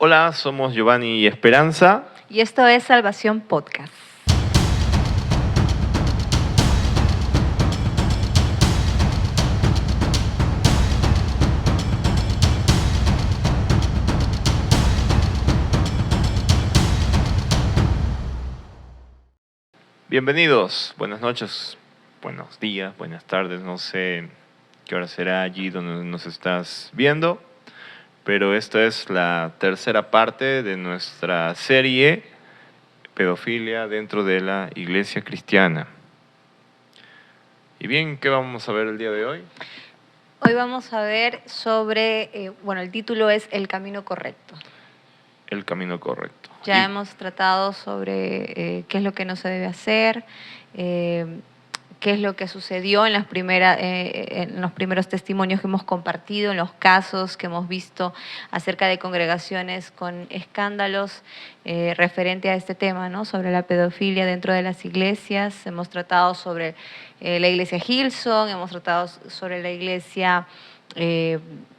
Hola, somos Giovanni y Esperanza. Y esto es Salvación Podcast. Bienvenidos, buenas noches, buenos días, buenas tardes, no sé qué hora será allí donde nos estás viendo, pero esta es la tercera parte de nuestra serie Pedofilia dentro de la Iglesia Cristiana. Y bien, ¿qué vamos a ver el día de hoy? Hoy vamos a ver sobre, el título es El Camino Correcto. El camino correcto. Ya hemos tratado sobre qué es lo que no se debe hacer, qué es lo que sucedió en los primeros testimonios que hemos compartido, en los casos que hemos visto acerca de congregaciones con escándalos referente a este tema, ¿no? Sobre la pedofilia dentro de las iglesias. Hemos tratado sobre la iglesia Hillsong, hemos tratado sobre la iglesia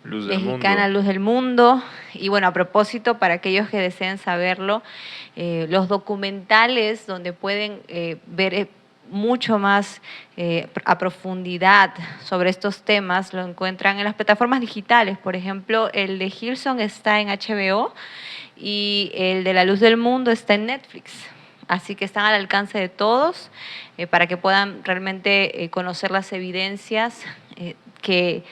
mexicana Luz del Mundo. Y bueno, a propósito, para aquellos que deseen saberlo, los documentales donde pueden ver mucho más a profundidad sobre estos temas lo encuentran en las plataformas digitales. Por ejemplo, el de Hillsong está en HBO y el de La Luz del Mundo está en Netflix. Así que están al alcance de todos para que puedan realmente conocer las evidencias que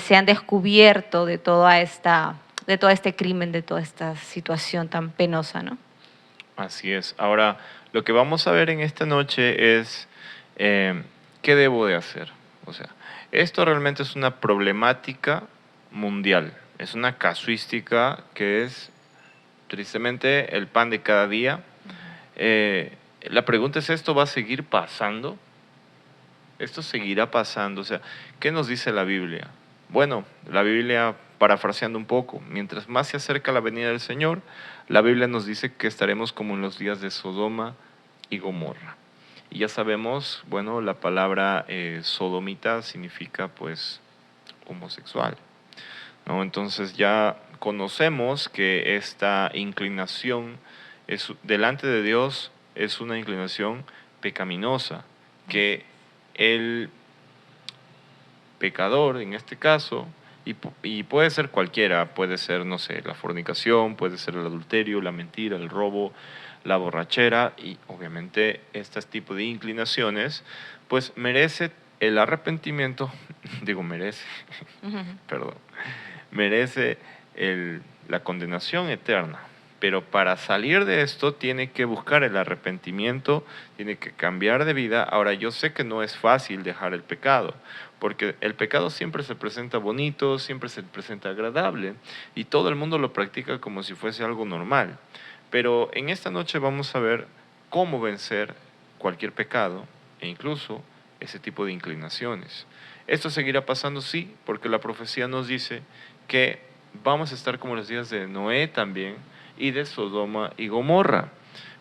se han descubierto de todo este crimen, de toda esta situación tan penosa, ¿no? Así es. Ahora, lo que vamos a ver en esta noche es qué debo de hacer. O sea, esto realmente es una problemática mundial, es una casuística que es tristemente el pan de cada día. La pregunta es, ¿esto va a seguir pasando? Esto seguirá pasando. O sea, ¿qué nos dice la Biblia? Bueno, la Biblia, parafraseando un poco, mientras más se acerca la venida del Señor, la Biblia nos dice que estaremos como en los días de Sodoma y Gomorra. Y ya sabemos, bueno, la palabra sodomita significa pues homosexual, ¿no? Entonces ya conocemos que esta inclinación delante de Dios es una inclinación pecaminosa, que el pecador, en este caso, y puede ser cualquiera, puede ser, no sé, la fornicación, puede ser el adulterio, la mentira, el robo, la borrachera, y obviamente este tipo de inclinaciones, pues merece el arrepentimiento, digo merece, perdón, merece la condenación eterna. Pero para salir de esto tiene que buscar el arrepentimiento, tiene que cambiar de vida. Ahora, yo sé que no es fácil dejar el pecado, porque el pecado siempre se presenta bonito, siempre se presenta agradable, y todo el mundo lo practica como si fuese algo normal. Pero en esta noche vamos a ver cómo vencer cualquier pecado e incluso ese tipo de inclinaciones. Esto seguirá pasando, sí, porque la profecía nos dice que vamos a estar como los días de Noé también, y de Sodoma y Gomorra.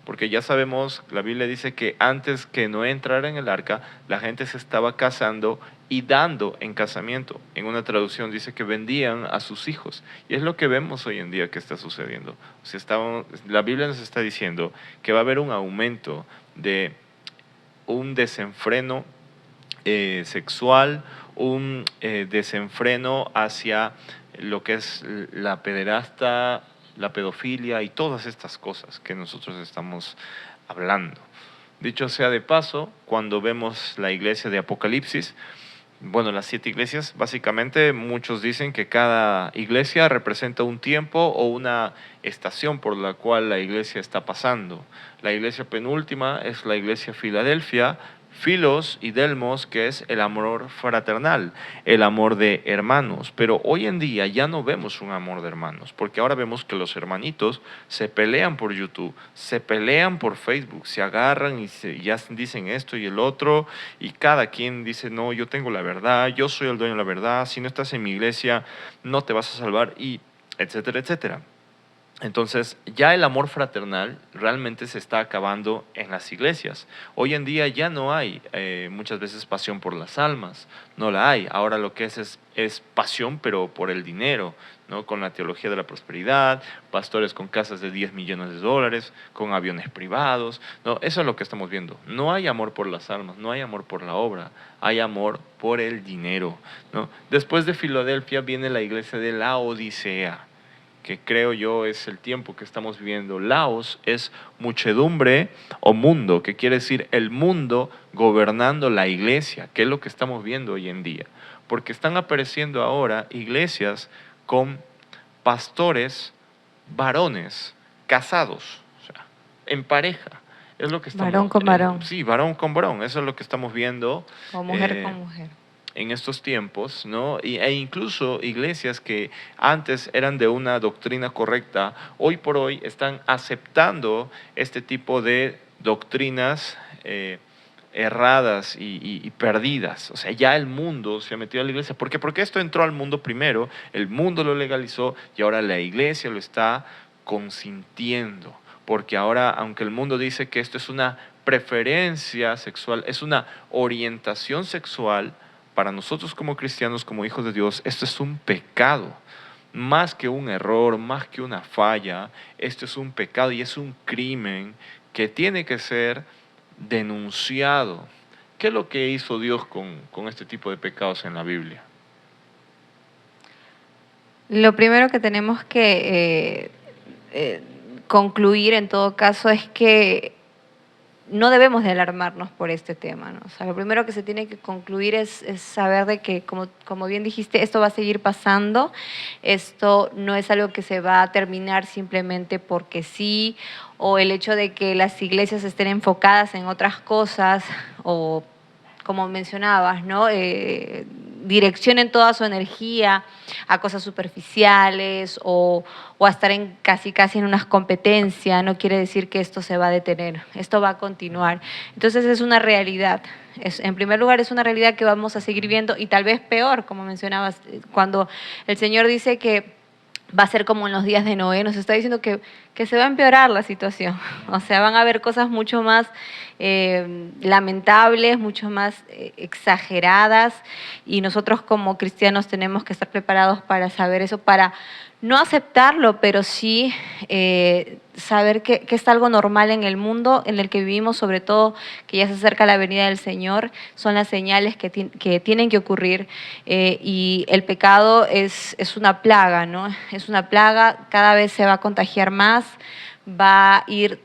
Porque ya sabemos, la Biblia dice que antes que Noé entrara en el arca, la gente se estaba casando y dando en casamiento. En una traducción dice que vendían a sus hijos. Y es lo que vemos hoy en día que está sucediendo. O sea, la Biblia nos está diciendo que va a haber un aumento de un desenfreno sexual, un desenfreno hacia lo que es la pederasta, la pedofilia y todas estas cosas que nosotros estamos hablando. Dicho sea de paso, cuando vemos la iglesia de Apocalipsis, bueno, las 7 iglesias, básicamente muchos dicen que cada iglesia representa un tiempo o una estación por la cual la iglesia está pasando. La iglesia penúltima es la iglesia Filadelfia, Filos y Delmos, que es el amor fraternal, el amor de hermanos. Pero hoy en día ya no vemos un amor de hermanos, porque ahora vemos que los hermanitos se pelean por YouTube, se pelean por Facebook, se agarran y ya dicen esto y el otro, y cada quien dice, no, yo tengo la verdad, yo soy el dueño de la verdad, si no estás en mi iglesia no te vas a salvar, y etcétera, etcétera. Entonces, ya el amor fraternal realmente se está acabando en las iglesias. Hoy en día ya no hay muchas veces pasión por las almas, no la hay. Ahora lo que es pasión, pero por el dinero, ¿no? Con la teología de la prosperidad, pastores con casas de 10 millones de dólares, con aviones privados, ¿no? Eso es lo que estamos viendo. No hay amor por las almas, no hay amor por la obra, hay amor por el dinero, ¿no? Después de Filadelfia viene la iglesia de Laodicea, que creo yo es el tiempo que estamos viviendo. Laos es muchedumbre o mundo, que quiere decir el mundo gobernando la iglesia, que es lo que estamos viendo hoy en día. Porque están apareciendo ahora iglesias con pastores varones casados, o sea, en pareja. Es lo que estamos, Varón con varón. sí, varón con varón, eso es lo que estamos viendo. O mujer con mujer. En estos tiempos, ¿no? E incluso iglesias que antes eran de una doctrina correcta, hoy por hoy están aceptando este tipo de doctrinas erradas y perdidas. O sea, ya el mundo se ha metido a la iglesia. ¿Por qué? Porque esto entró al mundo primero, el mundo lo legalizó y ahora la iglesia lo está consintiendo. Porque ahora, aunque el mundo dice que esto es una preferencia sexual, es una orientación sexual, para nosotros como cristianos, como hijos de Dios, esto es un pecado. Más que un error, más que una falla, esto es un pecado y es un crimen que tiene que ser denunciado. ¿Qué es lo que hizo Dios con este tipo de pecados en la Biblia? Lo primero que tenemos que concluir en todo caso es que no debemos de alarmarnos por este tema, ¿no? O sea, lo primero que se tiene que concluir es saber de que, como bien dijiste, esto va a seguir pasando, esto no es algo que se va a terminar simplemente porque sí, o el hecho de que las iglesias estén enfocadas en otras cosas, o como mencionabas, ¿no? Direccionen toda su energía a cosas superficiales o a estar casi en unas competencias, no quiere decir que esto se va a detener, esto va a continuar. Entonces es una realidad. En primer lugar, es una realidad que vamos a seguir viendo y tal vez peor, como mencionabas, cuando el Señor dice que va a ser como en los días de Noé, nos está diciendo que se va a empeorar la situación. O sea, van a haber cosas mucho más lamentables, mucho más exageradas, y nosotros como cristianos tenemos que estar preparados para saber eso, para no aceptarlo, pero sí saber que es algo normal en el mundo en el que vivimos, sobre todo que ya se acerca la venida del Señor, son las señales que tienen que ocurrir, y el pecado es una plaga, ¿no? Es una plaga, cada vez se va a contagiar más, va a ir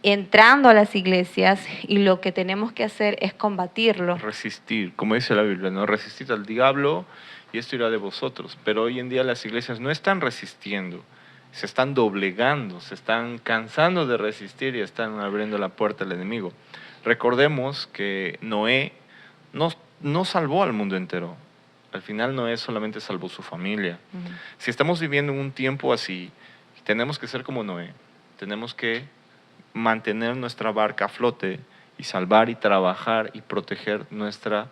entrando a las iglesias y lo que tenemos que hacer es combatirlo. Resistir, como dice la Biblia, ¿no? Resistid al diablo y esto irá de vosotros. Pero hoy en día las iglesias no están resistiendo, se están doblegando, se están cansando de resistir y están abriendo la puerta al enemigo. Recordemos que Noé no salvó al mundo entero. Al final Noé solamente salvó su familia. Si estamos viviendo en un tiempo así, tenemos que ser como Noé. Tenemos que mantener nuestra barca a flote y salvar y trabajar y proteger nuestra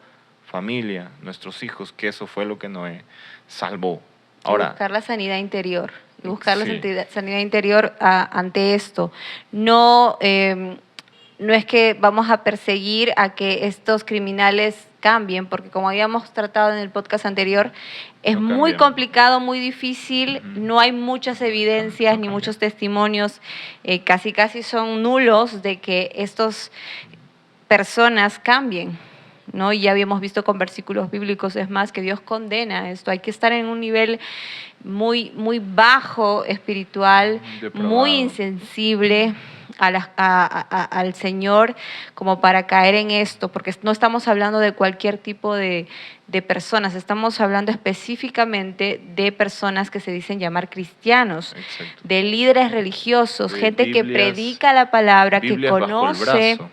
familia, nuestros hijos, que eso fue lo que Noé salvó. Ahora, buscar la sanidad interior, y buscar sí, la sanidad interior ante esto. No, no es que vamos a perseguir a que estos criminales cambien, porque como habíamos tratado en el podcast anterior, es no muy cambian. complicado, muy difícil, no hay muchas evidencias ni cambian. muchos testimonios, casi son nulos de que estas personas cambien, ¿no? Y ya habíamos visto con versículos bíblicos, es más, que Dios condena esto. Hay que estar en un nivel muy bajo espiritual, Depravado. muy insensible al Señor como para caer en esto, porque no estamos hablando de cualquier tipo de personas, estamos hablando específicamente de personas que se dicen llamar cristianos, Exacto. de líderes religiosos, De gente que Biblias- predica la palabra, que Biblias bajo el conoce brazo.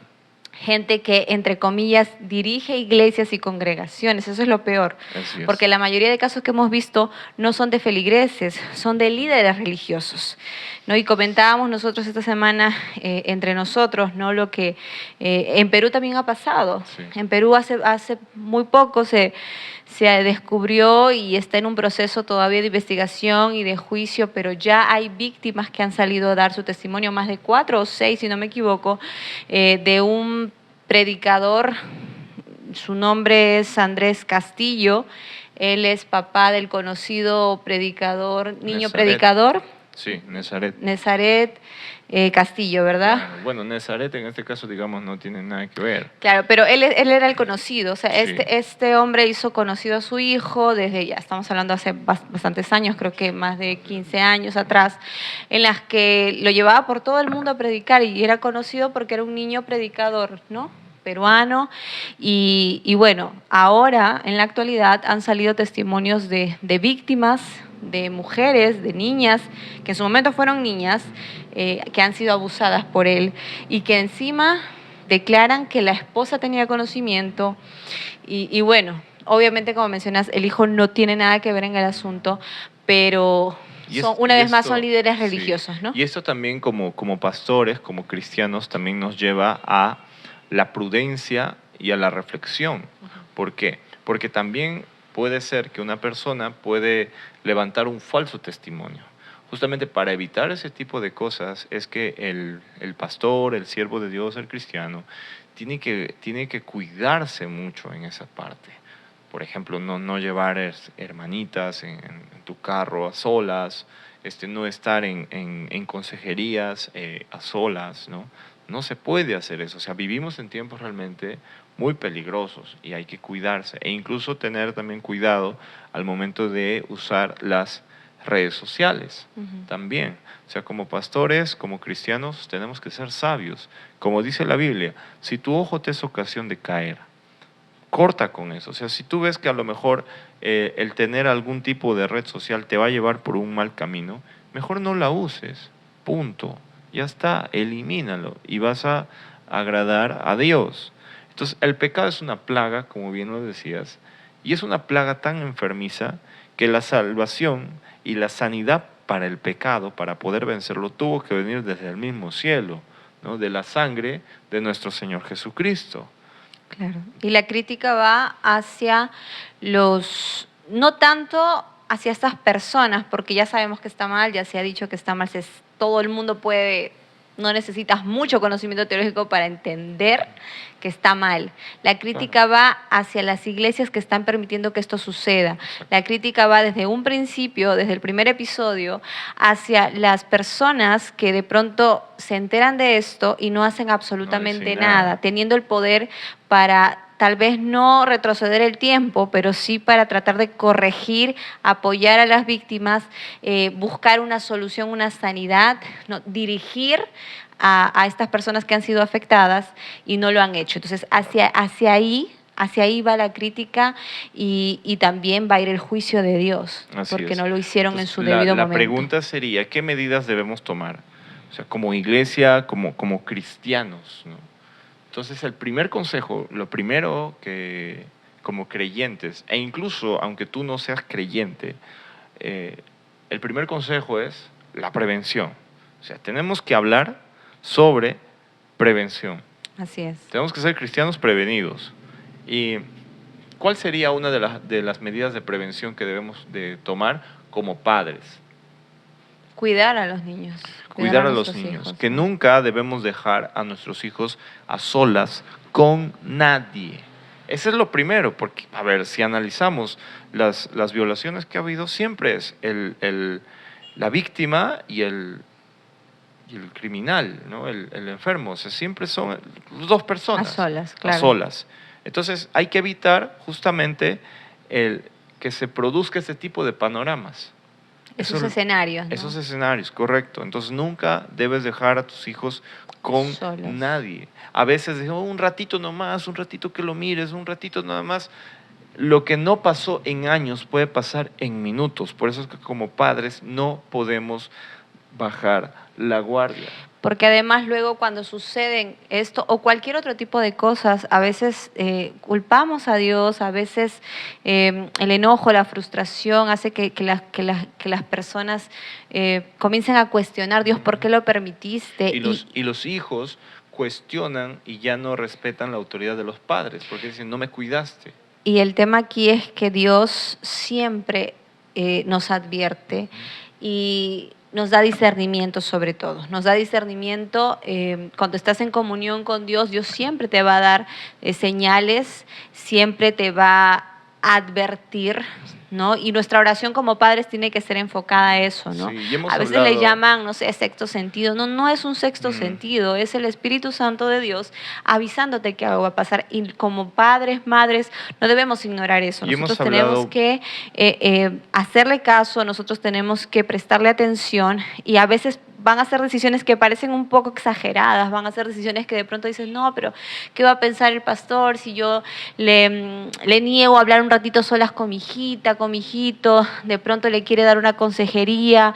gente que, entre comillas, dirige iglesias y congregaciones. Eso es lo peor, Así es. porque la mayoría de casos que hemos visto no son de feligreses, son de líderes religiosos, ¿no? Y comentábamos nosotros esta semana entre nosotros, ¿no? Lo que en Perú también ha pasado. Sí. En Perú hace muy poco se descubrió y está en un proceso todavía de investigación y de juicio, pero ya hay víctimas que han salido a dar su testimonio, más de 4 o 6, si no me equivoco, de un predicador. Su nombre es Andrés Castillo. Él es papá del conocido predicador, niño Nazaret. predicador, Sí, Nazaret. Nazaret Castillo, ¿verdad? Claro. Bueno, Nazaret en este caso, digamos, no tiene nada que ver. Claro, pero él era el conocido, o sea, Sí. este hombre hizo conocido a su hijo desde, ya estamos hablando hace bastantes años, creo que más de 15 años atrás, en las que lo llevaba por todo el mundo a predicar y era conocido porque era un niño predicador, ¿no? Peruano, y bueno, ahora en la actualidad han salido testimonios de víctimas, de mujeres, de niñas, que en su momento fueron niñas, que han sido abusadas por él y que encima declaran que la esposa tenía conocimiento y bueno, obviamente como mencionas, el hijo no tiene nada que ver en el asunto, pero una vez más son líderes sí. religiosos, ¿no? Y esto también como pastores, como cristianos, también nos lleva a la prudencia y a la reflexión. ¿Por qué? Porque también puede ser que una persona puede levantar un falso testimonio. Justamente para evitar ese tipo de cosas es que el pastor, el siervo de Dios, el cristiano, tiene que cuidarse mucho en esa parte. Por ejemplo, no llevar hermanitas en tu carro a solas, no estar en consejerías a solas, ¿no? No se puede hacer eso. O sea, vivimos en tiempos realmente muy peligrosos y hay que cuidarse e incluso tener también cuidado al momento de usar las redes sociales también. O sea, como pastores, como cristianos, tenemos que ser sabios. Como dice la Biblia, si tu ojo te es ocasión de caer, corta con eso. O sea, si tú ves que a lo mejor el tener algún tipo de red social te va a llevar por un mal camino, mejor no la uses. Punto. Ya está, elimínalo y vas a agradar a Dios. Entonces, el pecado es una plaga, como bien lo decías, y es una plaga tan enfermiza que la salvación y la sanidad para el pecado, para poder vencerlo, tuvo que venir desde el mismo cielo, ¿no? De la sangre de nuestro Señor Jesucristo. Claro. Y la crítica va hacia no tanto hacia estas personas, porque ya sabemos que está mal, ya se ha dicho que está mal, todo el mundo puede, no necesitas mucho conocimiento teológico para entender que está mal. La crítica va hacia las iglesias que están permitiendo que esto suceda. La crítica va desde un principio, desde el primer episodio, hacia las personas que de pronto se enteran de esto y no hacen absolutamente nada, teniendo el poder para tal vez no retroceder el tiempo, pero sí para tratar de corregir, apoyar a las víctimas, buscar una solución, una sanidad, ¿no? Dirigir a estas personas que han sido afectadas y no lo han hecho. Entonces, hacia ahí va la crítica y también va a ir el juicio de Dios, porque no lo hicieron en su debido momento. La pregunta sería, ¿qué medidas debemos tomar? O sea, como iglesia, como cristianos, ¿no? Entonces, el primer consejo, lo primero que como creyentes, e incluso aunque tú no seas creyente, el primer consejo es la prevención. O sea, tenemos que hablar sobre prevención. Así es. Tenemos que ser cristianos prevenidos. ¿Y cuál sería una de las medidas de prevención que debemos de tomar como padres? Cuidar a los niños. Cuidar a los niños. Hijos, que ¿no? Nunca debemos dejar a nuestros hijos a solas con nadie. Ese es lo primero, porque, a ver, si analizamos las violaciones que ha habido, siempre es la víctima y el criminal, ¿no? El enfermo. O sea, siempre son dos personas. A solas, claro. A solas. Entonces, hay que evitar justamente que se produzca este tipo de panoramas. Esos escenarios, ¿no? Esos escenarios, correcto. Entonces nunca debes dejar a tus hijos con solos. Nadie. A veces digo, un ratito nomás, un ratito que lo mires, un ratito nada más. Lo que no pasó en años puede pasar en minutos. Por eso es que como padres no podemos bajar la guardia. Porque además luego cuando suceden esto o cualquier otro tipo de cosas, a veces culpamos a Dios, a veces el enojo, la frustración hace que las personas comiencen a cuestionar, Dios, ¿por qué lo permitiste? Y los hijos cuestionan y ya no respetan la autoridad de los padres, porque dicen, no me cuidaste. Y el tema aquí es que Dios siempre nos advierte y nos da discernimiento sobre todo. Nos da discernimiento cuando estás en comunión con Dios. Dios siempre te va a dar señales, siempre te va a advertir, ¿no? Y nuestra oración como padres tiene que ser enfocada a eso, ¿no? Sí, y hemos a veces hablado... le llaman, no sé, sexto sentido. No, no es un sexto sentido, es el Espíritu Santo de Dios avisándote que algo va a pasar. Y como padres, madres, no debemos ignorar eso. Y Nosotros hemos hablado... tenemos que hacerle caso, nosotros tenemos que prestarle atención y a veces van a ser decisiones que parecen un poco exageradas, van a ser decisiones que de pronto dices, no, pero ¿qué va a pensar el pastor si yo le niego a hablar un ratito solas con mi hijita, con mi hijito? De pronto le quiere dar una consejería,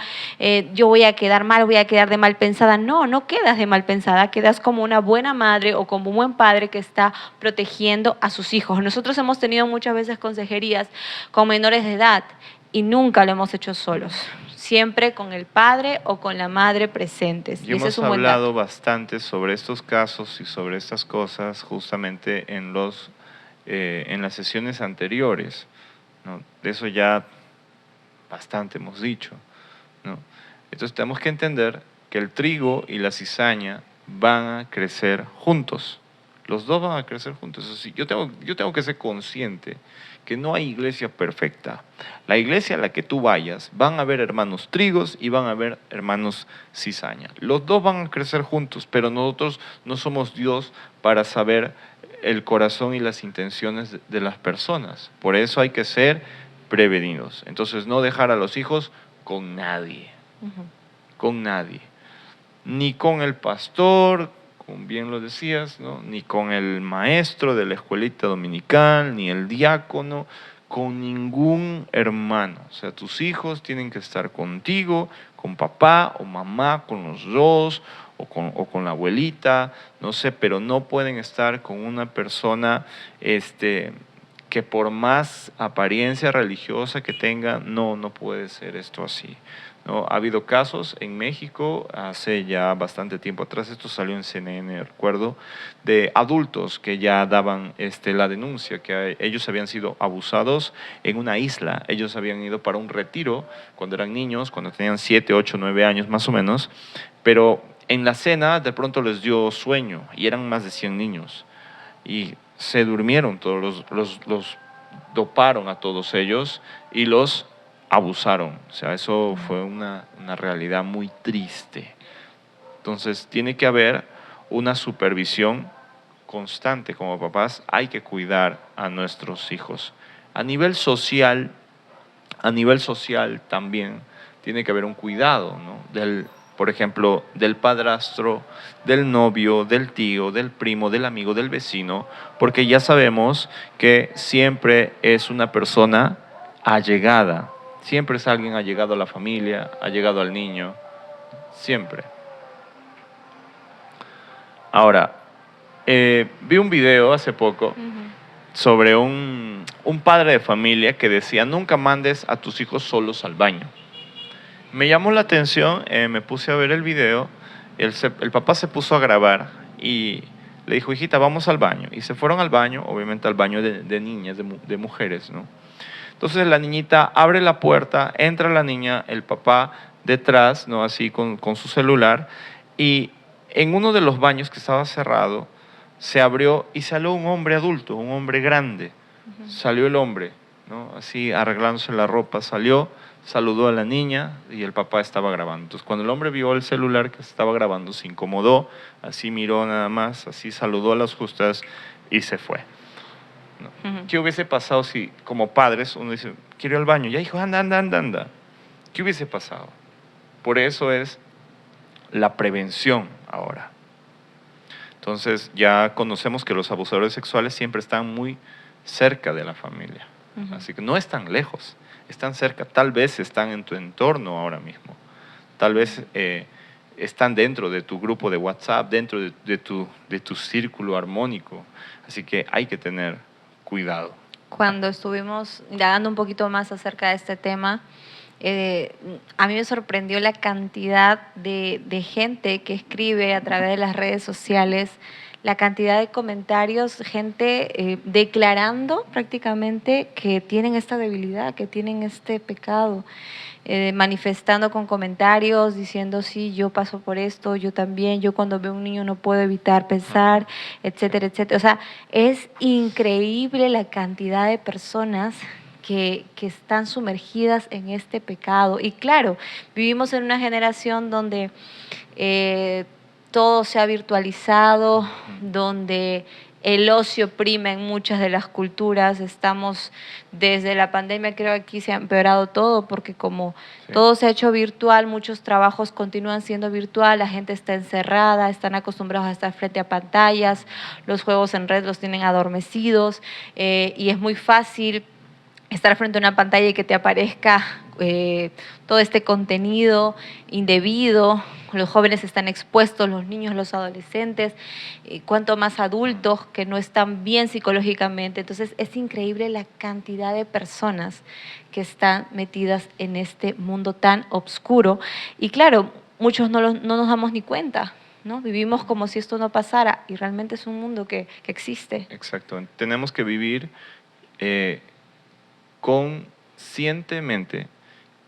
yo voy a quedar mal, voy a quedar de mal pensada. No, no quedas de mal pensada, quedas como una buena madre o como un buen padre que está protegiendo a sus hijos. Nosotros hemos tenido muchas veces consejerías con menores de edad y nunca lo hemos hecho solos. Siempre con el padre o con la madre presentes. Y hemos hablado bastante sobre estos casos y sobre estas cosas justamente en las sesiones anteriores, ¿no? De eso ya bastante hemos dicho, ¿no? Entonces tenemos que entender que el trigo y la cizaña van a crecer juntos. Los dos van a crecer juntos. Eso sí, yo tengo que ser consciente que no hay iglesia perfecta. La iglesia a la que tú vayas, van a haber hermanos trigos y van a haber hermanos cizaña. Los dos van a crecer juntos, pero nosotros no somos Dios para saber el corazón y las intenciones de las personas. Por eso hay que ser prevenidos. Entonces, no dejar a los hijos con nadie. Con nadie. Ni con el pastor, como bien lo decías, ¿no? Ni con el maestro de la escuelita dominical, ni el diácono, con ningún hermano. O sea, tus hijos tienen que estar contigo, con papá o mamá, con los dos, o con la abuelita, no sé, pero no pueden estar con una persona que por más apariencia religiosa que tenga, no puede ser esto así, ¿no? Ha habido casos en México, hace ya bastante tiempo atrás, esto salió en CNN, recuerdo, de adultos que ya daban la denuncia, que ellos habían sido abusados en una isla. Ellos habían ido para un retiro cuando eran niños, cuando tenían 7, 8, 9 años más o menos, pero en la cena de pronto les dio sueño y eran más de 100 niños y se durmieron todos, los doparon a todos ellos y los abusaron. O sea, eso fue una realidad muy triste. Entonces, tiene que haber una supervisión constante como papás. Hay que cuidar a nuestros hijos. A nivel social también tiene que haber un cuidado, ¿no? Por ejemplo, del padrastro, del novio, del tío, del primo, del amigo, del vecino, porque ya sabemos que siempre es una persona allegada, siempre es alguien allegado a la familia, allegado al niño, siempre. Ahora, vi un video hace poco sobre un padre de familia que decía, nunca mandes a tus hijos solos al baño. Me llamó la atención, me puse a ver el video, el papá se puso a grabar y le dijo, hijita, vamos al baño. Y se fueron al baño, obviamente al baño de niñas, de mujeres, ¿no? Entonces la niñita abre la puerta, entra la niña, el papá detrás, ¿no? Así con su celular, y en uno de los baños que estaba cerrado, se abrió y salió un hombre adulto, un hombre grande. Salió el hombre, ¿no? Así arreglándose la ropa, salió, saludó a la niña y el papá estaba grabando. Entonces, cuando el hombre vio el celular que se estaba grabando, se incomodó, así miró nada más, así saludó a las justas y se fue, ¿no? ¿Qué hubiese pasado si, como padres, uno dice, quiero ir al baño? Ya, hijo, anda. ¿Qué hubiese pasado? Por eso es la prevención ahora. Entonces, ya conocemos que los abusadores sexuales siempre están muy cerca de la familia. Así que no están lejos, están cerca, tal vez están en tu entorno ahora mismo, tal vez están dentro de tu grupo de WhatsApp, dentro de tu círculo armónico. Así que hay que tener cuidado. Cuando estuvimos indagando un poquito más acerca de este tema, a mí me sorprendió la cantidad de gente que escribe a través de las redes sociales, la cantidad de comentarios, gente declarando prácticamente que tienen esta debilidad, que tienen este pecado, manifestando con comentarios, diciendo, sí, yo paso por esto, yo también, yo cuando veo a un niño no puedo evitar pensar, etcétera, etcétera. O sea, es increíble la cantidad de personas que están sumergidas en este pecado. Y claro, vivimos en una generación donde todo se ha virtualizado, donde el ocio prima en muchas de las culturas. Estamos desde la pandemia, creo que aquí se ha empeorado todo, porque como todo se ha hecho virtual, muchos trabajos continúan siendo virtual, la gente está encerrada, están acostumbrados a estar frente a pantallas, los juegos en red los tienen adormecidos, y es muy fácil estar frente a una pantalla y que te aparezca todo este contenido indebido. Los jóvenes están expuestos, los niños, los adolescentes, cuanto más adultos que no están bien psicológicamente. Entonces es increíble la cantidad de personas que están metidas en este mundo tan oscuro. Y claro, muchos no nos damos ni cuenta, ¿no? Vivimos como si esto no pasara y realmente es un mundo que existe. Exacto. Tenemos que vivir conscientemente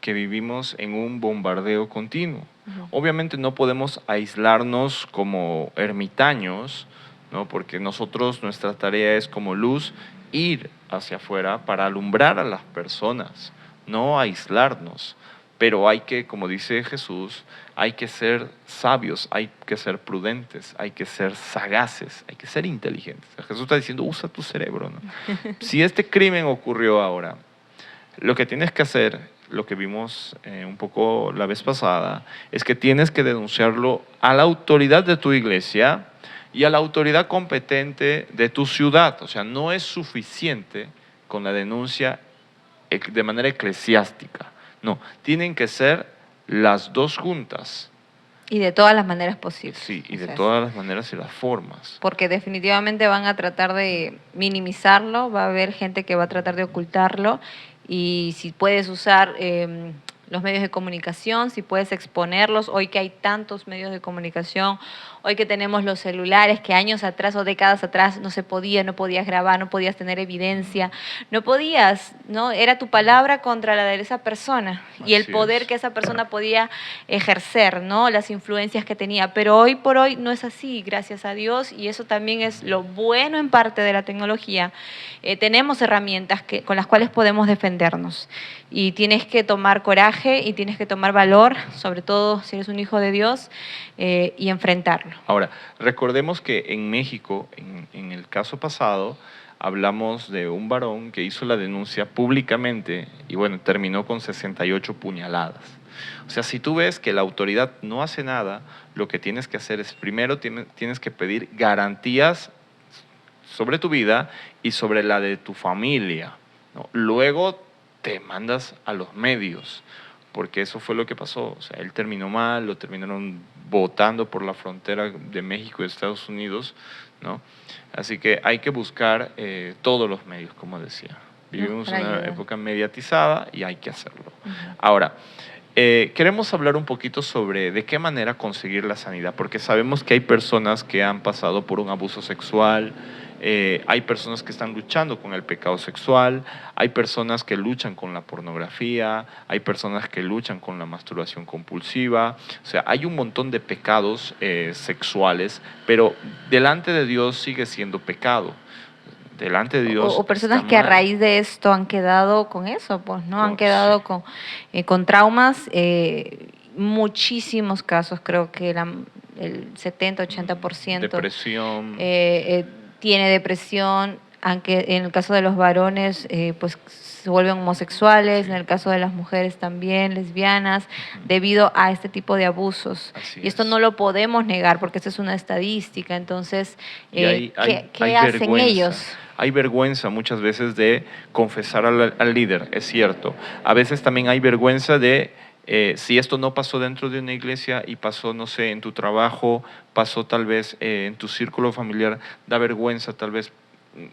que vivimos en un bombardeo continuo. Obviamente no podemos aislarnos como ermitaños, ¿no? Porque nuestra tarea es como luz ir hacia afuera para alumbrar a las personas, no aislarnos. Pero hay que, como dice Jesús, hay que ser sabios, hay que ser prudentes, hay que ser sagaces, hay que ser inteligentes. Jesús está diciendo, usa tu cerebro, ¿no? Si este crimen ocurrió ahora, lo que tienes que hacer, lo que vimos un poco la vez pasada, es que tienes que denunciarlo a la autoridad de tu iglesia y a la autoridad competente de tu ciudad. O sea, no es suficiente con la denuncia de manera eclesiástica. No, tienen que ser las dos juntas. Y de todas las maneras posibles. Sí, y de todas las maneras y las formas. Porque definitivamente van a tratar de minimizarlo, va a haber gente que va a tratar de ocultarlo, y si puedes usar los medios de comunicación, si puedes exponerlos, hoy que hay tantos medios de comunicación, hoy que tenemos los celulares, que años atrás o décadas atrás no se podía, no podías grabar, no podías tener evidencia, no podías, ¿no? Era tu palabra contra la de esa persona y el poder que esa persona podía ejercer, ¿no? Las influencias que tenía, pero hoy por hoy no es así, gracias a Dios, y eso también es lo bueno en parte de la tecnología. Tenemos herramientas con las cuales podemos defendernos, y tienes que tomar coraje y tienes que tomar valor, sobre todo si eres un hijo de Dios, y enfrentarlo. Ahora, recordemos que en México, en el caso pasado, hablamos de un varón que hizo la denuncia públicamente y bueno, terminó con 68 puñaladas. O sea, si tú ves que la autoridad no hace nada, lo que tienes que hacer es primero tienes que pedir garantías sobre tu vida y sobre la de tu familia, ¿no? Luego te mandas a los medios, porque eso fue lo que pasó. O sea, él terminó mal, lo terminaron botando por la frontera de México y Estados Unidos, ¿no? Así que hay que buscar todos los medios, como decía. Vivimos una época mediatizada y hay que hacerlo. Ahora, queremos hablar un poquito sobre de qué manera conseguir la sanidad, porque sabemos que hay personas que han pasado por un abuso sexual, hay personas que están luchando con el pecado sexual, hay personas que luchan con la pornografía, hay personas que luchan con la masturbación compulsiva. O sea, hay un montón de pecados sexuales, pero delante de Dios sigue siendo pecado. Delante de Dios. O personas que a raíz de esto han quedado con eso, pues, ¿no? Han quedado con traumas. Muchísimos casos, creo que el 70-80%. Depresión. Tiene depresión, aunque en el caso de los varones, pues se vuelven homosexuales, en el caso de las mujeres también, lesbianas, debido a este tipo de abusos. Y esto no lo podemos negar porque esta es una estadística. Entonces, ¿qué hacen ellos? Hay vergüenza muchas veces de confesar al líder, es cierto. A veces también hay vergüenza de Si esto no pasó dentro de una iglesia y pasó, no sé, en tu trabajo, pasó tal vez en tu círculo familiar, da vergüenza tal vez.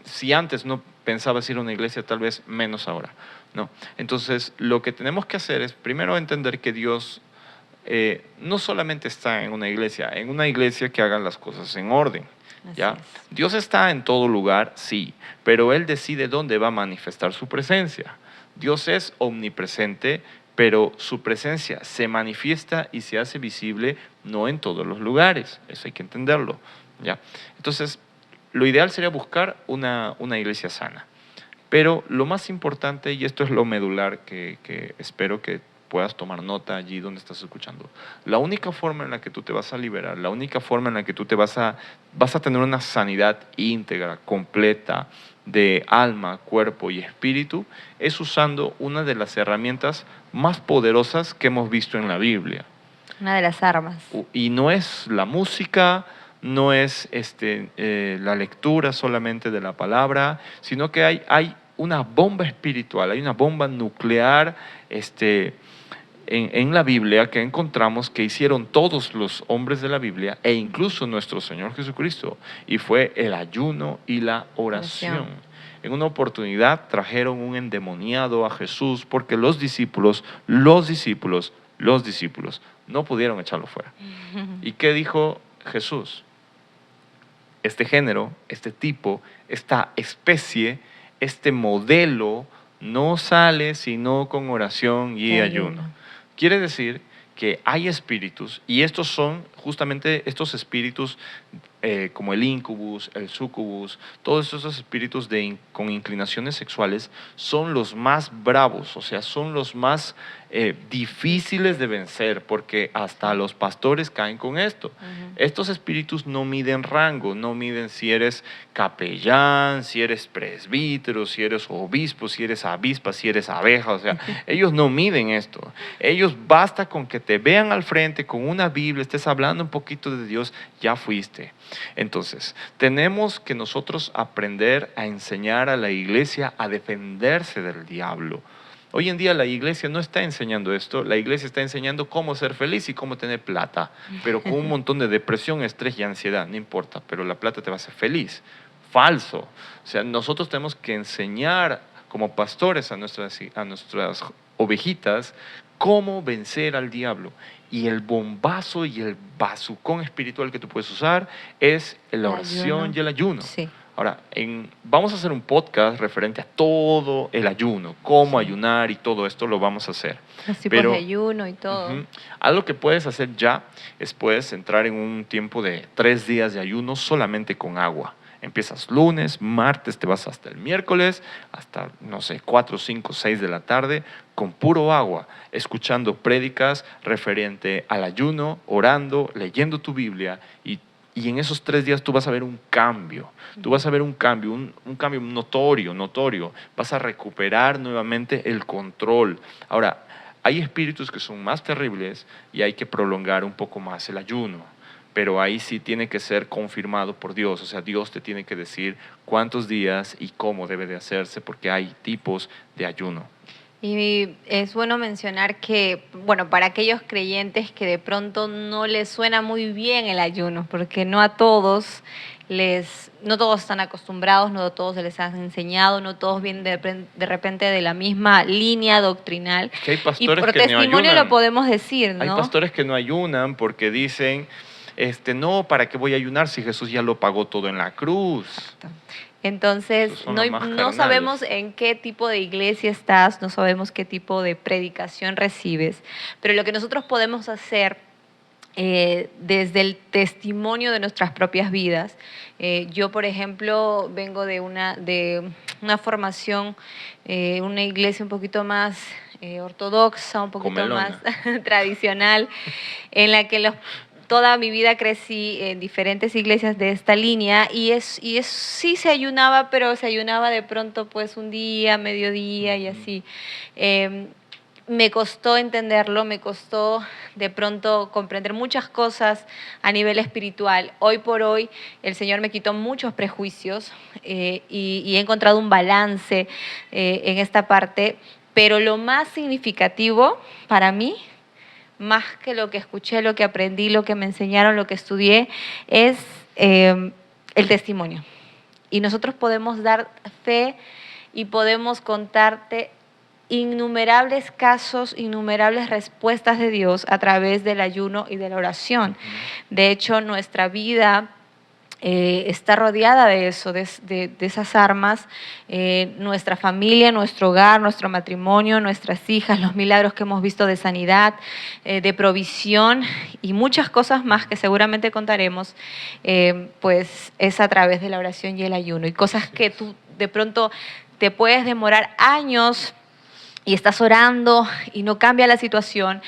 Si antes no pensabas ir a una iglesia, tal vez menos ahora, ¿no? Entonces, lo que tenemos que hacer es primero entender que Dios no solamente está en una iglesia que haga las cosas en orden, Así ¿ya? es. Dios está en todo lugar, sí, pero Él decide dónde va a manifestar su presencia. Dios es omnipresente, pero su presencia se manifiesta y se hace visible no en todos los lugares, eso hay que entenderlo, ¿ya? Entonces, lo ideal sería buscar una iglesia sana. Pero lo más importante, y esto es lo medular que espero que puedas tomar nota allí donde estás escuchando, la única forma en la que tú te vas a liberar, la única forma en la que tú vas a tener una sanidad íntegra, completa, de alma, cuerpo y espíritu, es usando una de las herramientas más poderosas que hemos visto en la Biblia. Una de las armas. Y no es la música, no es la lectura solamente de la palabra, sino que hay una bomba espiritual, hay una bomba nuclear en la Biblia que encontramos que hicieron todos los hombres de la Biblia e incluso nuestro Señor Jesucristo, y fue el ayuno y la oración. En una oportunidad trajeron un endemoniado a Jesús porque los discípulos no pudieron echarlo fuera. ¿Y qué dijo Jesús? Este género, este tipo, esta especie, este modelo no sale sino con oración y ayuno. Quiere decir que hay espíritus, y estos son justamente estos espíritus como el incubus, el sucubus, todos esos espíritus con inclinaciones sexuales son los más bravos, o sea, son los más difíciles de vencer, porque hasta los pastores caen con esto. Estos espíritus no miden rango, no miden si eres capellán, si eres presbítero, si eres obispo, si eres avispa, si eres abeja, o sea, ellos no miden esto. Ellos basta con que te vean al frente con una Biblia, estés hablando un poquito de Dios, ya fuiste. Entonces, tenemos que nosotros aprender a enseñar a la iglesia a defenderse del diablo. Hoy en día la iglesia no está enseñando esto, la iglesia está enseñando cómo ser feliz y cómo tener plata, pero con un montón de depresión, estrés y ansiedad, no importa, pero la plata te va a hacer feliz. Falso. O sea, nosotros tenemos que enseñar como pastores a nuestras ovejitas cómo vencer al diablo. Y el bombazo y el bazucón espiritual que tú puedes usar es la oración y el ayuno. Sí. Ahora, vamos a hacer un podcast referente a todo el ayuno, cómo ayunar y todo esto lo vamos a hacer. Los tipos de ayuno y todo. Algo que puedes hacer ya es puedes entrar en un tiempo de 3 días de ayuno solamente con agua. Empiezas lunes, martes, te vas hasta el miércoles, hasta, no sé, 4, 5, 6 de la tarde, con puro agua, escuchando prédicas referente al ayuno, orando, leyendo tu Biblia, y en esos 3 días tú vas a ver un cambio. Tú vas a ver un cambio, un cambio notorio. Vas a recuperar nuevamente el control. Ahora, hay espíritus que son más terribles y hay que prolongar un poco más el ayuno. Pero ahí sí tiene que ser confirmado por Dios. O sea, Dios te tiene que decir cuántos días y cómo debe de hacerse, porque hay tipos de ayuno. Y es bueno mencionar que, bueno, para aquellos creyentes que de pronto no les suena muy bien el ayuno, porque no todos están acostumbrados, no todos se les han enseñado, no todos vienen de repente de la misma línea doctrinal. Que hay pastores y por que no testimonio ayunan. lo podemos decir, ¿no? Hay pastores que no ayunan porque dicen, no, ¿para qué voy a ayunar si Jesús ya lo pagó todo en la cruz? Entonces, no sabemos en qué tipo de iglesia estás, no sabemos qué tipo de predicación recibes, pero lo que nosotros podemos hacer desde el testimonio de nuestras propias vidas. Yo, por ejemplo, vengo de una formación, una iglesia un poquito más ortodoxa, un poquito Comelona. más tradicional, en la que toda mi vida crecí en diferentes iglesias de esta línea y sí se ayunaba, pero se ayunaba de pronto pues un día, mediodía y así. Me costó entenderlo, me costó de pronto comprender muchas cosas a nivel espiritual. Hoy por hoy el Señor me quitó muchos prejuicios y he encontrado un balance en esta parte, pero lo más significativo para mí más que lo que escuché, lo que aprendí, lo que me enseñaron, lo que estudié, es el testimonio. Y nosotros podemos dar fe y podemos contarte innumerables casos, innumerables respuestas de Dios a través del ayuno y de la oración. De hecho, nuestra vida está rodeada de eso, de esas armas, nuestra familia, nuestro hogar, nuestro matrimonio, nuestras hijas, los milagros que hemos visto de sanidad, de provisión y muchas cosas más que seguramente contaremos, pues es a través de la oración y el ayuno. Y cosas que tú de pronto te puedes demorar años y estás orando y no cambia la situación,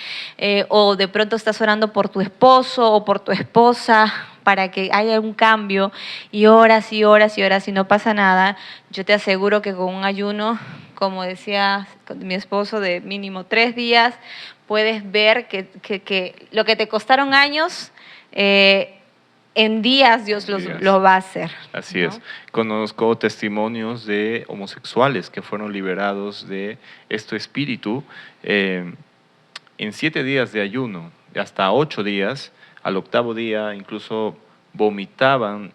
o de pronto estás orando por tu esposo o por tu esposa para que haya un cambio y oras y oras y oras y no pasa nada, yo te aseguro que con un ayuno, como decía mi esposo, de mínimo 3 días, puedes ver que lo que te costaron años, en días Dios lo va a hacer. Así ¿no? es. Conozco testimonios de homosexuales que fueron liberados de este espíritu en 7 días de ayuno, hasta 8 días. Al 8º día incluso vomitaban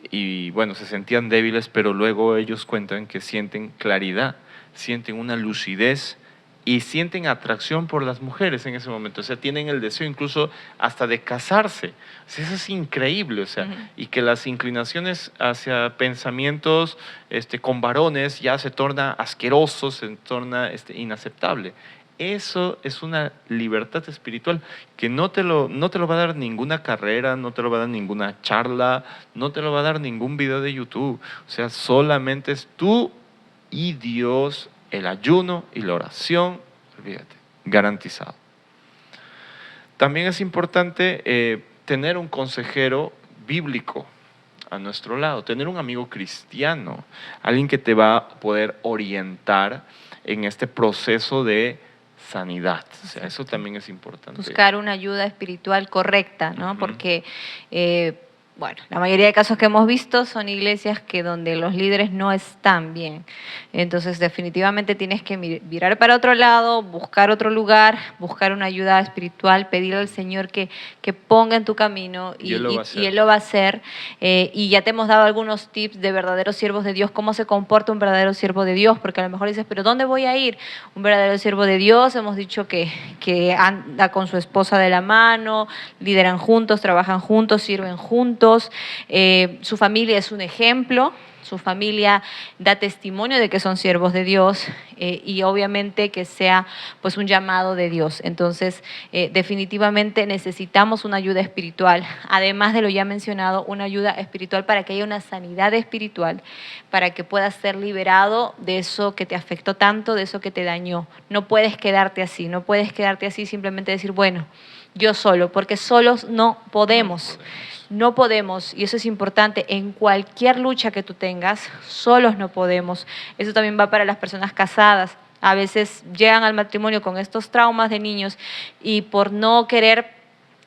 y bueno, se sentían débiles, pero luego ellos cuentan que sienten claridad, sienten una lucidez y sienten atracción por las mujeres en ese momento. O sea, tienen el deseo incluso hasta de casarse. O sea, eso es increíble. O sea, y que las inclinaciones hacia pensamientos con varones ya se torna asqueroso, se torna inaceptable. Eso es una libertad espiritual que no te lo va a dar ninguna carrera, no te lo va a dar ninguna charla, no te lo va a dar ningún video de YouTube. O sea, solamente es tú y Dios, el ayuno y la oración, olvídate, garantizado. También es importante tener un consejero bíblico a nuestro lado, tener un amigo cristiano, alguien que te va a poder orientar en este proceso de sanidad. O sea, eso también es importante. Buscar una ayuda espiritual correcta, ¿no? Porque, bueno, la mayoría de casos que hemos visto son iglesias que donde los líderes no están bien. Entonces, definitivamente tienes que mirar para otro lado, buscar otro lugar, buscar una ayuda espiritual, pedirle al Señor que ponga en tu camino y Él lo va a hacer. Y ya te hemos dado algunos tips de verdaderos siervos de Dios, cómo se comporta un verdadero siervo de Dios, porque a lo mejor dices, pero ¿dónde voy a ir? Un verdadero siervo de Dios, hemos dicho que anda con su esposa de la mano, lideran juntos, trabajan juntos, sirven juntos. Su familia es un ejemplo, su familia da testimonio de que son siervos de Dios y obviamente que sea pues un llamado de Dios. Entonces, definitivamente necesitamos una ayuda espiritual, además de lo ya mencionado, una ayuda espiritual para que haya una sanidad espiritual, para que puedas ser liberado de eso que te afectó tanto, de eso que te dañó. No puedes quedarte así, no puedes quedarte así simplemente decir, bueno, yo solo, porque solos no podemos. No podemos, y eso es importante, en cualquier lucha que tú tengas, solos no podemos. Eso también va para las personas casadas. A veces llegan al matrimonio con estos traumas de niños y por no querer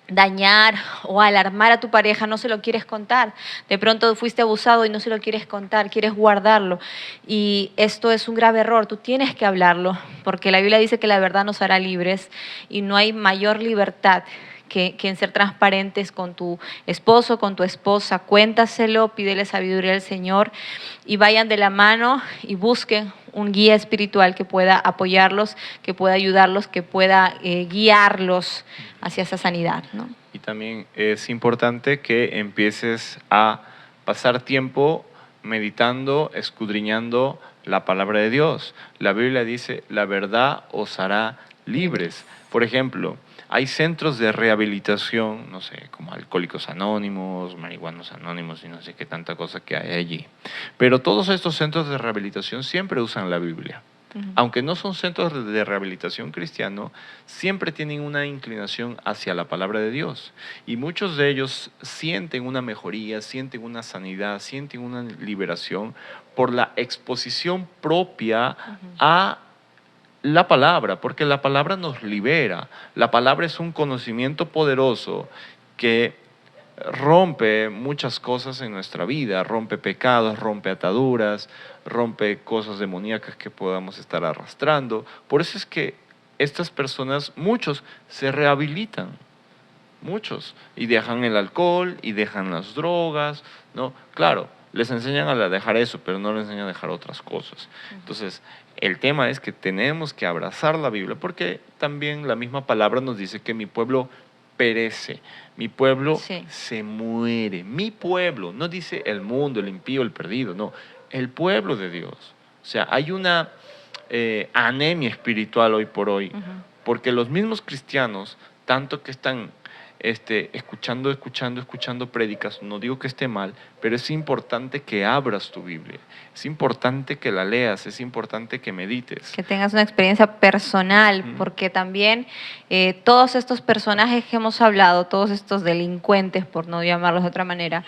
dañar o alarmar a tu pareja, no se lo quieres contar. De pronto fuiste abusado y no se lo quieres contar, quieres guardarlo. Y esto es un grave error, tú tienes que hablarlo, porque la Biblia dice que la verdad nos hará libres y no hay mayor libertad que en ser transparentes con tu esposo, con tu esposa. Cuéntaselo, pídele sabiduría al Señor y vayan de la mano y busquen un guía espiritual que pueda apoyarlos, que pueda ayudarlos, que pueda guiarlos hacia esa sanidad, ¿no? Y también es importante que empieces a pasar tiempo meditando, escudriñando la palabra de Dios. La Biblia dice, la verdad os hará libres. Por ejemplo, hay centros de rehabilitación, no sé, como Alcohólicos Anónimos, Marihuanos Anónimos y no sé qué tanta cosa que hay allí. Pero todos estos centros de rehabilitación siempre usan la Biblia. Aunque no son centros de rehabilitación cristiano, siempre tienen una inclinación hacia la palabra de Dios. Y muchos de ellos sienten una mejoría, sienten una sanidad, sienten una liberación por la exposición propia a la palabra, porque la palabra nos libera. La palabra es un conocimiento poderoso que rompe muchas cosas en nuestra vida, rompe pecados, rompe ataduras, rompe cosas demoníacas que podamos estar arrastrando. Por eso es que estas personas, muchos, se rehabilitan, muchos, y dejan el alcohol, y dejan las drogas, ¿no? Claro, les enseñan a dejar eso, pero no les enseñan a dejar otras cosas. Entonces, el tema es que tenemos que abrazar la Biblia, porque también la misma palabra nos dice que mi pueblo perece, mi pueblo Sí. se muere, mi pueblo, no dice el mundo, el impío, el perdido, no, el pueblo de Dios. O sea, hay una anemia espiritual hoy por hoy, porque los mismos cristianos, tanto que están escuchando prédicas, no digo que esté mal, pero es importante que abras tu Biblia, es importante que la leas, es importante que medites. Que tengas una experiencia personal, Ujú. porque también todos estos personajes que hemos hablado, todos estos delincuentes, por no llamarlos de otra manera,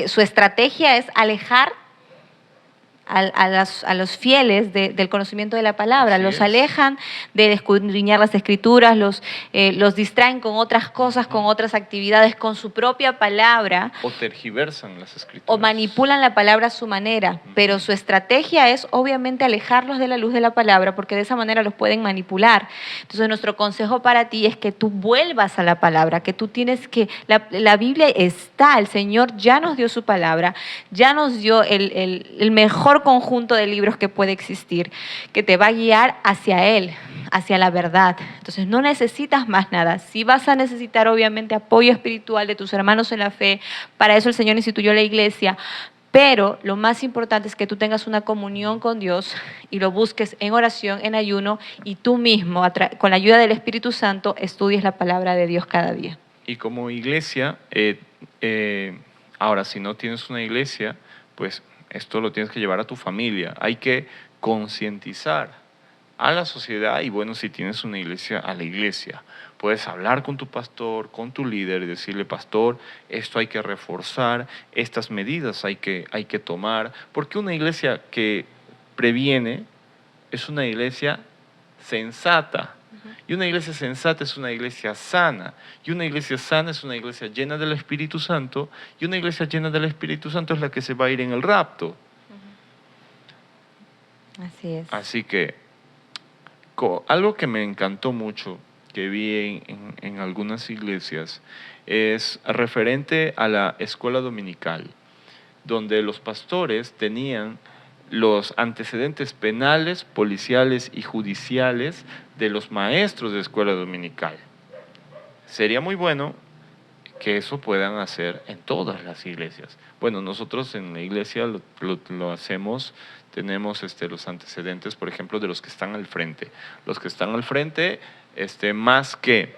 su estrategia es alejar a los fieles del conocimiento de la palabra, Así los es. alejan de escudriñar las escrituras, los distraen con otras cosas, con otras actividades, con su propia palabra, O tergiversan las escrituras. o manipulan la palabra a su manera, pero su estrategia es obviamente alejarlos de la luz de la palabra, porque de esa manera los pueden manipular. Entonces nuestro consejo para ti es que tú vuelvas a la palabra, que tú tienes que, la Biblia está, el Señor ya nos dio su palabra, ya nos dio el mejor conjunto de libros que puede existir, que te va a guiar hacia Él, hacia la verdad. Entonces no necesitas más nada. Sí vas a necesitar obviamente apoyo espiritual de tus hermanos en la fe. Para eso el Señor instituyó la iglesia. Pero lo más importante es que tú tengas una comunión con Dios y lo busques en oración, en ayuno, y tú mismo, con la ayuda del Espíritu Santo, estudies la palabra de Dios cada día. Y como iglesia, ahora si no tienes una iglesia, pues esto lo tienes que llevar a tu familia. Hay que concientizar a la sociedad y bueno, si tienes una iglesia, a la iglesia. Puedes hablar con tu pastor, con tu líder y decirle, pastor, esto hay que reforzar, estas medidas hay que tomar, porque una iglesia que previene es una iglesia sensata. Y una iglesia sensata es una iglesia sana. Y una iglesia sana es una iglesia llena del Espíritu Santo. Y una iglesia llena del Espíritu Santo es la que se va a ir en el rapto. Así es. Así que algo que me encantó mucho, que vi en algunas iglesias, es referente a la escuela dominical, donde los pastores tenían los antecedentes penales, policiales y judiciales de los maestros de escuela dominical. Sería muy bueno que eso puedan hacer en todas las iglesias. Bueno, nosotros en la iglesia lo hacemos, tenemos los antecedentes, por ejemplo, de los que están al frente. Los que están al frente, más que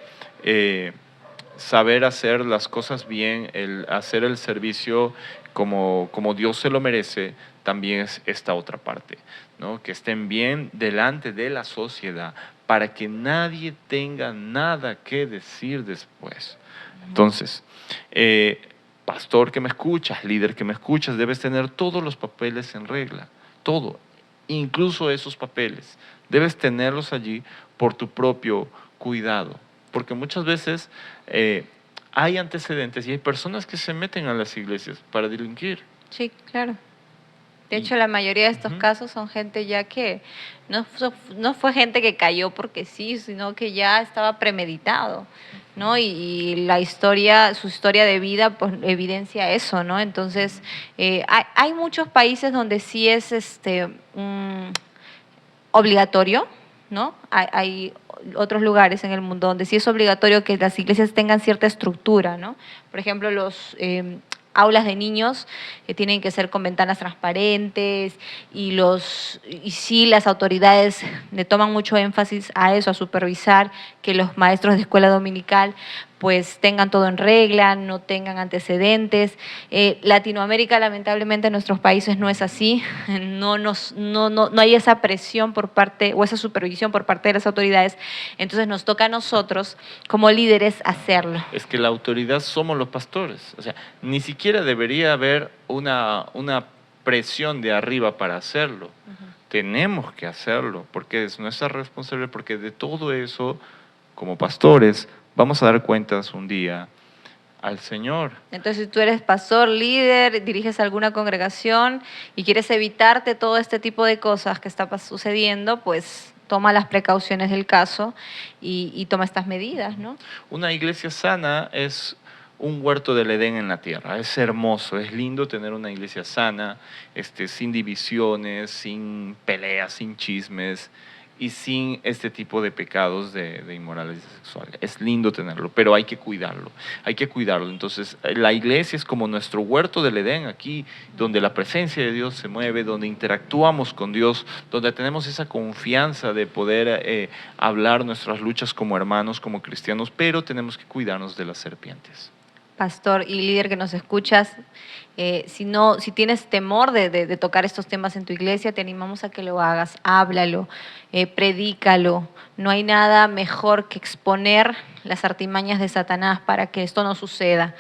saber hacer las cosas bien, hacer el servicio como Dios se lo merece, también es esta otra parte, ¿no? Que estén bien delante de la sociedad para que nadie tenga nada que decir después. Entonces, pastor que me escuchas, líder que me escuchas, debes tener todos los papeles en regla, todo, incluso esos papeles. Debes tenerlos allí por tu propio cuidado, porque muchas veces hay antecedentes y hay personas que se meten a las iglesias para delinquir. Sí, claro. De hecho, la mayoría de estos casos son gente ya que no fue gente que cayó porque sí, sino que ya estaba premeditado, ¿no? Y la historia, su historia de vida, pues evidencia eso, ¿no? Entonces, hay muchos países donde sí es obligatorio, ¿no? Hay otros lugares en el mundo donde sí es obligatorio que las iglesias tengan cierta estructura, ¿no? Por ejemplo, los aulas de niños que tienen que ser con ventanas transparentes y sí las autoridades le toman mucho énfasis a eso, a supervisar que los maestros de escuela dominical pues tengan todo en regla, no tengan antecedentes. Latinoamérica, lamentablemente, en nuestros países no es así. No hay esa presión por parte o esa supervisión por parte de las autoridades. Entonces nos toca a nosotros, como líderes, hacerlo. Es que la autoridad somos los pastores. O sea, ni siquiera debería haber una presión de arriba para hacerlo. Tenemos que hacerlo, porque es nuestra responsabilidad, porque de todo eso, como pastores, vamos a dar cuentas un día al Señor. Entonces, si tú eres pastor, líder, diriges alguna congregación y quieres evitarte todo este tipo de cosas que está sucediendo, pues toma las precauciones del caso y toma estas medidas, ¿no? Una iglesia sana es un huerto del Edén en la tierra. Es hermoso, es lindo tener una iglesia sana, sin divisiones, sin peleas, sin chismes y sin este tipo de pecados de inmoralidad sexual. Es lindo tenerlo, pero hay que cuidarlo, hay que cuidarlo. Entonces, la iglesia es como nuestro huerto del Edén aquí, donde la presencia de Dios se mueve, donde interactuamos con Dios, donde tenemos esa confianza de poder hablar nuestras luchas como hermanos, como cristianos, pero tenemos que cuidarnos de las serpientes. Pastor y líder que nos escuchas, si tienes temor de tocar estos temas en tu iglesia, te animamos a que lo hagas, háblalo, predícalo. No hay nada mejor que exponer las artimañas de Satanás para que esto no suceda.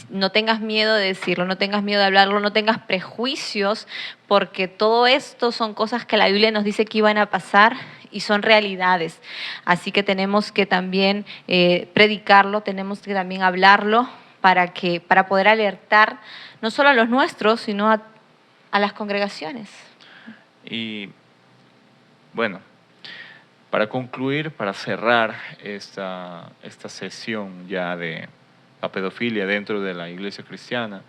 No tengas miedo de decirlo, no tengas miedo de hablarlo, no tengas prejuicios, porque todo esto son cosas que la Biblia nos dice que iban a pasar y son realidades. Así que tenemos que también predicarlo, tenemos que también hablarlo para poder alertar no solo a los nuestros, sino a las congregaciones. Y bueno, para concluir, para cerrar esta sesión ya de la pedofilia dentro de la iglesia cristiana,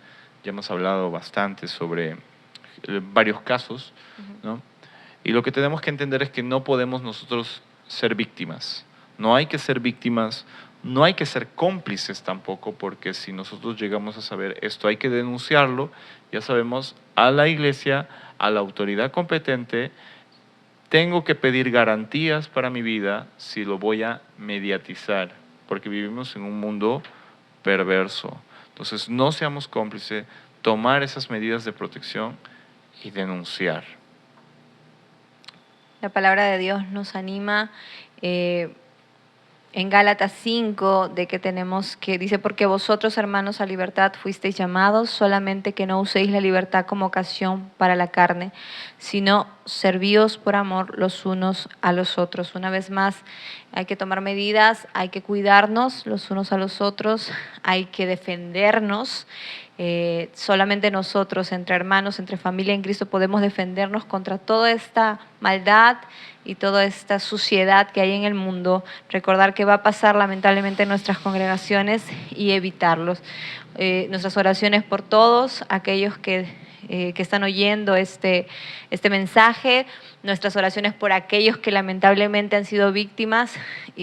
ya hemos hablado bastante sobre varios casos, ¿no? Y lo que tenemos que entender es que no podemos nosotros ser víctimas. No hay que ser víctimas, no hay que ser cómplices tampoco, porque si nosotros llegamos a saber esto, hay que denunciarlo, ya sabemos, a la iglesia, a la autoridad competente. Tengo que pedir garantías para mi vida si lo voy a mediatizar, porque vivimos en un mundo perverso. Entonces, no seamos cómplices, tomar esas medidas de protección y denunciar. La palabra de Dios nos anima en Gálatas 5 de que tenemos que, dice, porque vosotros, hermanos, a libertad fuisteis llamados, solamente que no uséis la libertad como ocasión para la carne, sino servíos por amor los unos a los otros. Una vez más, hay que tomar medidas, hay que cuidarnos los unos a los otros, hay que defendernos. Solamente nosotros, entre hermanos, entre familia en Cristo, podemos defendernos contra toda esta maldad y toda esta suciedad que hay en el mundo. Recordar que va a pasar lamentablemente en nuestras congregaciones y evitarlos. Nuestras oraciones por todos aquellos que están oyendo este mensaje, nuestras oraciones por aquellos que lamentablemente han sido víctimas,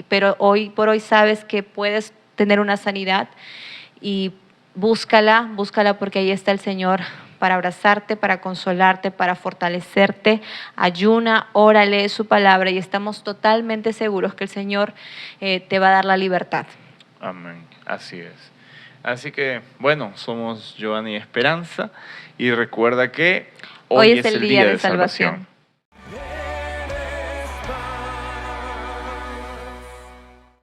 pero hoy por hoy sabes que puedes tener una sanidad y búscala porque ahí está el Señor para abrazarte, para consolarte, para fortalecerte. Ayuna, ora, lee su palabra y estamos totalmente seguros que el Señor te va a dar la libertad. Amén, así es. Así que, bueno, somos Giovanni y Esperanza y recuerda que hoy es el día de salvación.